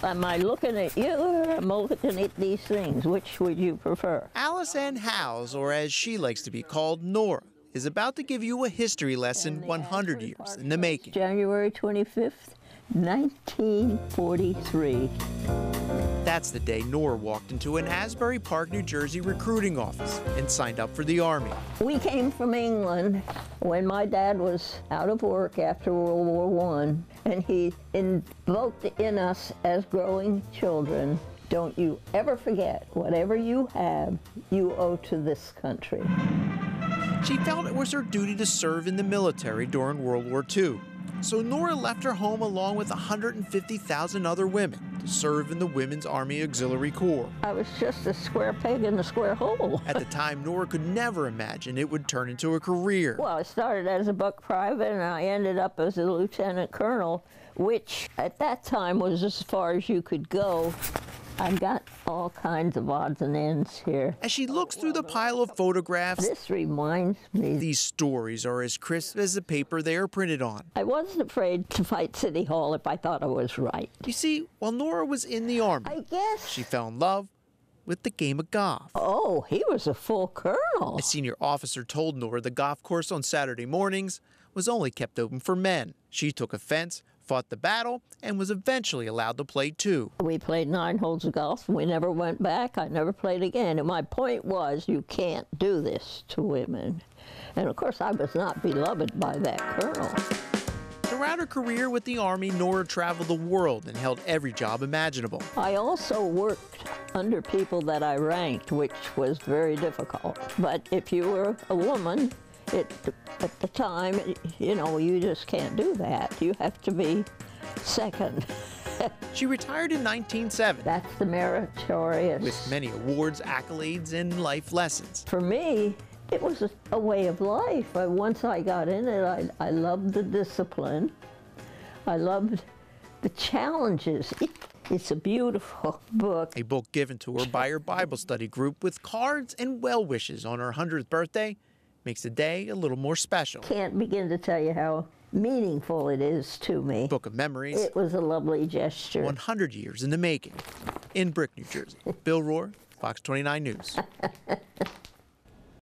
Am I looking at you or am I looking at these things? Which would you prefer? Alice Ann Howes, or as she likes to be called, Nora, is about to give you a history lesson 100 years in the making. January 25th, 1943. That's the day Nora walked into an Asbury Park, New Jersey recruiting office and signed up for the Army. We came from England when my dad was out of work after World War I, and he invoked in us as growing children, don't you ever forget, whatever you have, you owe to this country. She felt it was her duty to serve in the military during World War II. So Nora left her home along with 150,000 other women to serve in the Women's Army Auxiliary Corps. I was just a square peg in a square hole. At the time, Nora could never imagine it would turn into a career. Well, I started as a buck private and I ended up as a lieutenant colonel, which at that time was as far as you could go. I've got all kinds of odds and ends here. As she looks through the pile of photographs, this reminds me. These stories are as crisp as the paper they are printed on. I wasn't afraid to fight City Hall if I thought I was right. You see, while Nora was in the Army, I guess she fell in love with the game of golf. Oh, he was a full colonel. A senior officer told Nora the golf course on Saturday mornings was only kept open for men. She took offense, fought the battle, and was eventually allowed to play too. We played 9 holes of golf. We never went back. I never played again. And my point was, you can't do this to women. And of course, I was not beloved by that colonel. Throughout her career with the Army, Nora traveled the world and held every job imaginable. I also worked under people that I ranked, which was very difficult. But if you were a woman, at the time, you know, you just can't do that. You have to be second. She retired in 1970. That's the meritorious. With many awards, accolades, and life lessons. For me, it was a way of life. Once I got in it, I loved the discipline. I loved the challenges. It's a beautiful book. A book given to her by her Bible study group with cards and well wishes on her 100th birthday makes the day a little more special. Can't begin to tell you how meaningful it is to me. Book of Memories. It was a lovely gesture. 100 years in the making. In Brick, New Jersey. Bill Rohr, Fox 29 News.